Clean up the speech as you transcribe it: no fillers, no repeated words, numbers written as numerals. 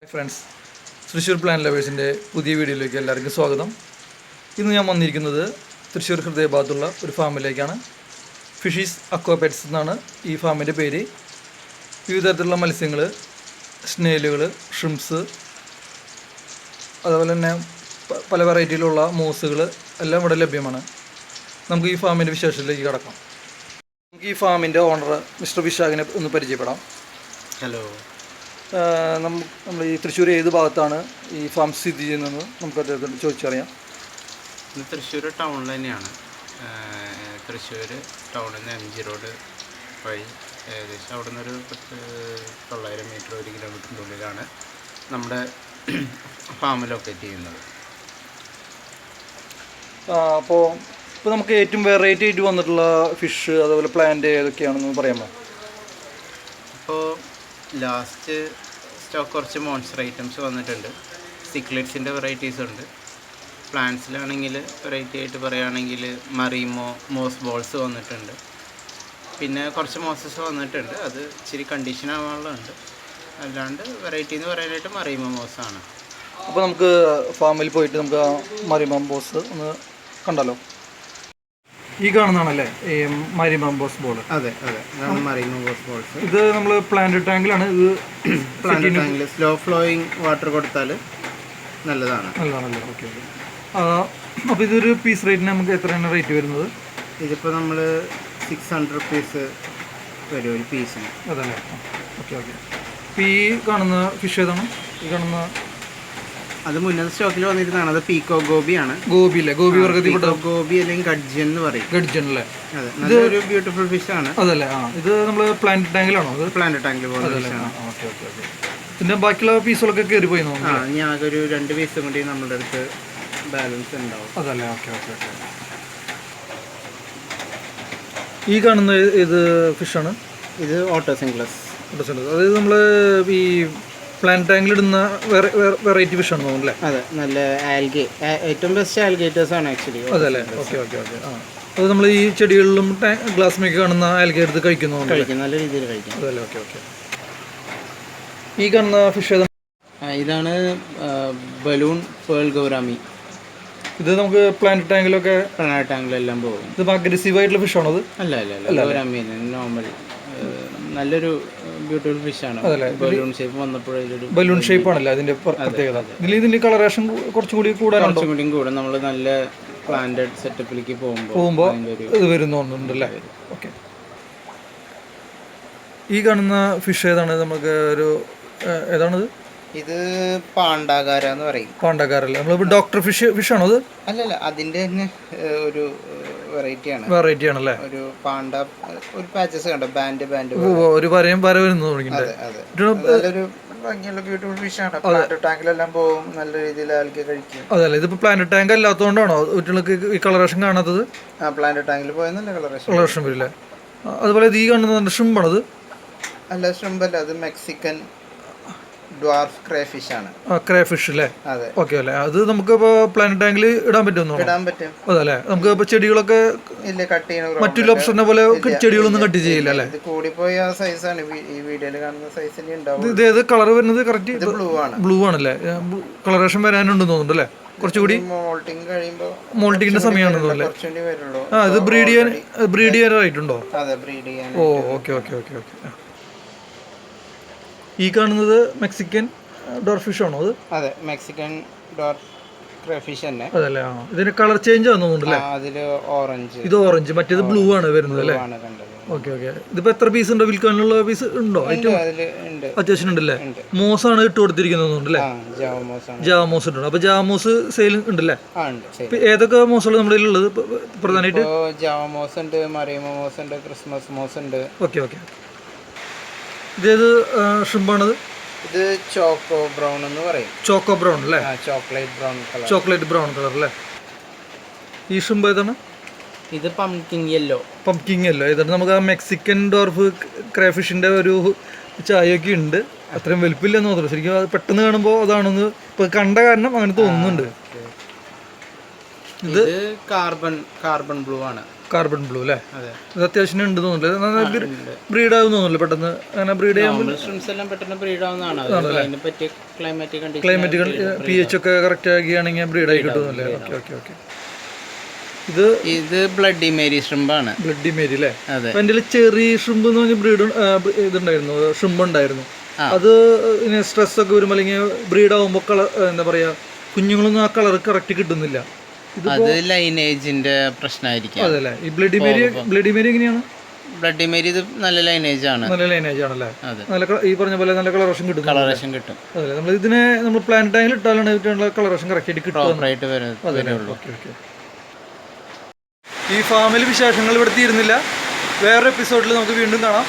Friends, Thrissur plan ലവേഴ്സിൻ്റെ പുതിയ വീഡിയോയിലേക്ക് എല്ലാവർക്കും സ്വാഗതം. ഇന്ന് ഞാൻ വന്നിരിക്കുന്നത് തൃശ്ശൂർ ഹൃദയഭാഗത്തുള്ള ഒരു ഫാമിലേക്കാണ്. ഫിഷീസ് അക്വാപെറ്റ്സ് എന്നാണ് ഈ ഫാമിൻ്റെ പേര്. വിവിധ തരത്തിലുള്ള മത്സ്യങ്ങൾ, സ്നേലുകൾ, ഷ്രിംപ്സ്, അതുപോലെ തന്നെ പല വെറൈറ്റിയിലുള്ള മൂസുകൾ എല്ലാം ഇവിടെ ലഭ്യമാണ്. നമുക്ക് ഈ ഫാമിൻ്റെ വിശേഷത്തിലേക്ക് കടക്കാം. നമുക്ക് ഈ ഫാമിൻ്റെ ഓണർ മിസ്റ്റർ വിശാഖിനെ ഒന്ന് പരിചയപ്പെടാം. ഹലോ. നമ്മൾ ഈ തൃശ്ശൂർ ഏത് ഭാഗത്താണ് ഈ ഫാം സ്ഥിതി ചെയ്യുന്നതെന്ന് നമുക്ക് അദ്ദേഹത്തോട് ചോദിച്ചറിയാം. ഇത് തൃശ്ശൂർ ടൗണിൽ തന്നെയാണ്. തൃശ്ശൂർ ടൗണിൽ നിന്ന് MG റോഡ് വഴി ഏകദേശം അവിടെ നിന്നൊരു 900 മീറ്റർ 1 കിലോമീറ്ററിൻ്റെ ഉള്ളിലാണ് നമ്മുടെ ഫാം ലൊക്കേറ്റ് ചെയ്യുന്നത്. അപ്പോൾ നമുക്ക് ഏറ്റവും വെറൈറ്റി ആയിട്ട് വന്നിട്ടുള്ള ഫിഷ് അതുപോലെ പ്ലാന്റ് ഏതൊക്കെയാണെന്ന് പറയാമോ? ഇപ്പോൾ ലാസ്റ്റ് സ്റ്റോക്ക് കുറച്ച് മോൺസ്റ്റർ ഐറ്റംസ് വന്നിട്ടുണ്ട്. സിക്ലെറ്റ്സിൻ്റെ വെറൈറ്റീസ് ഉണ്ട്. പ്ലാന്റ്സിലാണെങ്കിൽ വെറൈറ്റി ആയിട്ട് പറയുകയാണെങ്കിൽ മറീമോ മോസ് ബോൾസ് വന്നിട്ടുണ്ട്. പിന്നെ കുറച്ച് മോസസ് വന്നിട്ടുണ്ട്, അത് ഇച്ചിരി കണ്ടീഷൻ ആവാനുള്ളതുണ്ട്. അല്ലാണ്ട് വെറൈറ്റി എന്ന് പറയാനായിട്ട് മറീമോ മോസാണ്. അപ്പോൾ നമുക്ക് ഫാമിൽ പോയിട്ട് നമുക്ക് മറീമോ ബോസ് ഒന്ന് കണ്ടാലോ? ഈ കാണുന്നതാണല്ലേ ഈ മറീമോ ബോസ് ബോൾ? അതെ അതെ, മറീമോ ബോസ് ബോൾസ്. ഇത് നമ്മൾ പ്ലാന്റ് ടാങ്കിലാണ്. ഇത് പ്ലാന്റ് ടാങ്കിൽ സ്ലോ ഫ്ലോയിങ് വാട്ടർ കൊടുത്താൽ നല്ലതാണല്ലേ? Okay okay. അപ്പോൾ ഇതൊരു പീസ് റേറ്റിന് നമുക്ക് എത്രയാണ് റേറ്റ് വരുന്നത്? ഇതിപ്പോൾ നമ്മൾ 600 റുപ്പീസ് വരും ഒരു പീസിന്. അതല്ലേ? Okay okay. അപ്പോൾ ഈ കാണുന്ന ഫിഷ് ഏതാണ്? ഈ കാണുന്ന അത് മുന്നത്തെ സ്റ്റോക്കിൽ വന്നിരുന്നതാണ്. അത് പീക്കോ ഗോബിയാണ്. ഗോബി അല്ലേ? ഗോബി വർഗ്ഗത്തിൽ ഗോബി അല്ലെങ്കിൽ ഗഡ്ജൻ എന്ന് പറയും. ഗഡ്ജൻ അല്ലേ? അതെ, നല്ലൊരു ബ്യൂട്ടിഫുൾ ഫിഷ് ആണ്. അതല്ലേ? ഇത് നമ്മൾ പ്ലാന്റ് ടാങ്കിലാണോ? അത് പ്ലാന്റ് ടാങ്കിൽ പോലെ. Okay okay okay. പിന്നെ ബാക്കിയുള്ള പീസുകളൊക്കെ കയറി പോയി നോക്കാം. ഇനി ആകെ ഒരു 2 പീസും കൂടി നമ്മുടെ അടുത്ത് ബാലൻസ് ഉണ്ടാവും. അതല്ലേ? Okay okay okay. ഈ കാണുന്ന ഇത് ഫിഷാണ്? ഇത് ഓട്ടോസിംഗ്ലസ്. അതായത് നമ്മൾ ഈ പ്ലാന്റ് ടാങ്കിലിടുന്ന വെറൈറ്റി ഫിഷാണ് തോന്നുന്നു അല്ലേ? അതെ, നല്ല ആൽഗേ, ഏറ്റവും ബെസ്റ്റ് ആൽഗേറ്റേഴ്സ് ആണ് ആക്ച്വലി. അതല്ലേ? Okay okay okay. അത് നമ്മൾ ഈ ചെടികളിലും ഗ്ലാസ്സിലേക്ക് കാണുന്ന ആൽഗേ എടുത്ത് കഴിക്കും, നല്ല രീതിയിൽ കഴിക്കും. അതല്ലേ? Okay okay. ഈ കാണുന്ന ഫിഷ് ഏതാണ്? ഇതാണ് ബലൂൺ പേൾ ഗൗരാമി. ഇത് നമുക്ക് പ്ലാന്റ് ടാങ്കിലെല്ലാം പോകും. ഇത് അഗ്രസീവ് ആയിട്ടുള്ള ഫിഷാണോ? അത് അല്ല അല്ല അല്ല, ഗൗരാമി നോർമൽ നല്ലൊരു ബ്യൂട്ടിഫുൾ ഫിഷാണ്. ബലൂൺ ഷേപ്പ് വന്നപ്പോഴൊരു ബലൂൺ ഷേപ്പ് ആണല്ലോ അതിന്റെ പ്രത്യേകത. ഇതിന്റെ കളറേഷൻ കുറച്ചും കൂടി കൂടെ നമ്മൾ നല്ല പ്ലാന്റഡ് സെറ്റപ്പിലേക്ക് പോകുമ്പോൾ ഇത് വരുന്നുണ്ടല്ലേ? ഓക്കെ. ഈ കാണുന്ന ഫിഷ് ഏതാണ്? നമുക്ക് ഒരു ഏതാണത്? ഇത് പാണ്ടാകാര എന്ന് പറയും. പാണ്ടാകാരല്ലേ? നമ്മൾ ഡോക്ടർ ഫിഷ് ആണോ അത്? അല്ലല്ല, അതിന്റെ തന്നെ ഒരു വെറൈറ്റി ആണല്ലേ? ഒരു പാണ്ട ഒരു പാച്ചസ് കണ്ടോ, ബാൻഡ് ഒരു വര വരുന്നു തുടങ്ങിയിട്ടുണ്ട്. നല്ലൊരു ഭംഗിയുള്ള ബ്യൂട്ടിഫുൾ ഫിഷ് ആണ്. പ്ലാന്റ് ടാങ്കിലെല്ലാം പോകും, നല്ല രീതിയിൽ ആൾക്കാർ കഴിക്കും. അതല്ലേ? ഇതിപ്പോ പ്ലാന്റ് ടാങ്ക് അല്ലാത്തതുകൊണ്ടാണോ കുട്ടികൾക്ക് ഈ കളറേഷൻ കാണാത്തത്? പ്ലാന്റ് ടാങ്കിൽ പോയാൽ നല്ല കളറേഷൻ വരില്ലേ? അതുപോലെ ഈ കാണുന്നത് ഷ്രിമ്പാണത്? അല്ല, ഷ്രിമ്പല്ല, അത് മെക്സിക്കൻ ഡ്വാർഫ് ക്രേഫിഷ് ആണ്. ക്രേഫിഷ് അല്ലേ? അതെ. ഓക്കെ അല്ലേ? അത് നമുക്ക് ഇപ്പോൾ പ്ലാന്റ് ടാങ്കിൽ ഇടാൻ പറ്റും. അതല്ലേ? നമുക്ക് ഇപ്പോൾ ചെടികളൊക്കെ ഇല്ല കട്ട് ചെയ്യണം. മറ്റൊരു ഓപ്ഷനെ പോലെ ചെടികളൊന്നും കട്ട് ചെയ്യില്ല അല്ലേ? ഇത് കൂടിപ്പോയ സൈസാണ് ഈ വീഡിയോയിൽ കാണുന്ന സൈസിൽ ഉണ്ടാവും. ഇത് ഏത് കളർ വരുന്നത്? കറക്റ്റ് ബ്ലൂ ആണല്ലേ? കളറേഷൻ വരാനുണ്ടെന്ന് തോന്നുന്നുണ്ട് അല്ലേ? കുറച്ചുകൂടി മോൾട്ടിങ്ങിന്റെ സമയമാണെന്ന് തോന്നുന്നല്ലേ? ഇത് ബ്രീഡ് ചെയ്യാനായിട്ടുണ്ടോ? ഓ ഓക്കെ ഓക്കെ ഓക്കെ ഓക്കെ. ഈ കാണുന്നത് മെക്സിക്കൻ ഡോർഫ് ഫിഷ് ആണോ? അത് അതെ, മെക്സിക്കൻ ഡോർഫ് ക്രേഫിഷ് തന്നെ. അതല്ലേ? ഇതിന് കളർ ചേഞ്ച് ആണെന്നുണ്ടല്ലേ? അതില് ഓറഞ്ച്, ഇത് ഓറഞ്ച്, മറ്റേത് ബ്ലൂ ആണ് വരുന്നത് അല്ലേ? Okay okay. ഇതിപ്പോ എത്ര പീസ് ഉണ്ടോ? വിൽക്കാനുള്ള പീസ് ഉണ്ടോ? അത്യാവശ്യം ഉണ്ടല്ലേ? മോസ് ആണ് ഇട്ട് കൊടുത്തിരിക്കുന്നല്ലേ? ജാമോസ് ഉണ്ട്. അപ്പൊ ജാമോസ് സെയിൽ ഉണ്ടല്ലേ? ഏതൊക്കെ മോസുകൾ നമ്മുടെ കയ്യിലുള്ളത് പ്രധാനമായിട്ട്? ജാമോസ് ഉണ്ട്, മറീമോ മോസ് ഉണ്ട്, ക്രിസ്മസ് മോസ് ഉണ്ട്. Okay okay. ഇതേത് ഷ്രിമ്പാണത്? ഇത് ചോക്കോ ബ്രൗൺ എന്ന് പറയും. ചോക്കോ ബ്രൗൺ അല്ലേ? ചോക്ലേറ്റ് ബ്രൗൺ കളർ അല്ലേ? ഈ ഷ്രിമ്പ് ഏതാണ്? ഇത് പംകിൻ യെല്ലോ. ഏതാണ്? നമുക്ക് ആ മെക്സിക്കൻ ഡോർഫ് ക്രേഫിഷിന്റെ ഒരു ചായയൊക്കെ ഉണ്ട്. അത്രയും വലുപ്പില്ലെന്ന് തോന്നുന്നു. ശരിക്കും അത് പെട്ടെന്ന് കാണുമ്പോൾ അതാണെന്ന് ഇപ്പൊ കണ്ട കാരണം അങ്ങനെ തോന്നുന്നുണ്ട്. ഇത് കാർബൺ ബ്ലൂ ആണ്. കാർബൺ ബ്ലൂ അല്ലേ? അതെ. ഇത് അത്യാവശ്യം ഉണ്ട് തോന്നുന്നില്ല, ബ്രീഡ് ആകും തോന്നുന്നില്ല പെട്ടെന്ന്. അങ്ങനെ ബ്രീഡ് ചെയ്യാൻ ഷ്രിംസ് എല്ലാം പെട്ടെന്ന് ബ്രീഡ് ആവുന്നതാണ്. അതിനെ പറ്റിയ ക്ലൈമാറ്റിക് pH ഒക്കെ കറക്റ്റ് ആക്കിയാണെങ്കിൽ ബ്രീഡായി കിട്ടുന്നില്ലേ? Okay okay okay. ഇത് ബ്ലഡി മേരി ഷ്രിമ്പാണ്. ബ്ലഡി മേരി അല്ലേ? അതെ. അപ്പം എൻ്റെ ചെറി ഷ്രിമ്പ് എന്ന് പറഞ്ഞ ബ്രീഡ് ഇതുണ്ടായിരുന്നു, ഷ്രിമ്പ് ഉണ്ടായിരുന്നു. അത് സ്ട്രെസ് ഒക്കെ വരുമ്പോൾ അല്ലെങ്കിൽ ബ്രീഡ് ആകുമ്പോൾ കളർ എന്താ പറയുക, കുഞ്ഞുങ്ങളൊന്നും ആ കളർ കറക്റ്റ് കിട്ടുന്നില്ല. അത് ലൈനേജിന്റെ പ്രശ്നമായിരിക്കും. അതല്ലേ? ഈ ബ്ലഡി മേരി എങ്ങനെയാണ്? ബ്ലഡി മേരി ഇത് നല്ല ലൈനേജ് ആണ്. നല്ല ലൈനേജ് ആണല്ലേ? അതെ. നല്ല ഈ പറഞ്ഞ പോലെ നല്ല കളറേഷൻ കിട്ടും. അതെ. നമ്മൾ ഇതിനെ നമ്മൾ പ്ലാന്റ് ടാങ്കിൽ ഇട്ടാലാണ് ഇതിനുള്ള കളറേഷൻ കറക്റ്റ് ആയിട്ട് കിട്ടും. ഓക്കെ. ഈ ഫാമിൽ വിശേഷങ്ങൾ ഇവിടെ തീരുന്നില്ല. വേറൊരു എപ്പിസോഡിൽ നമുക്ക് വീണ്ടും കാണാം.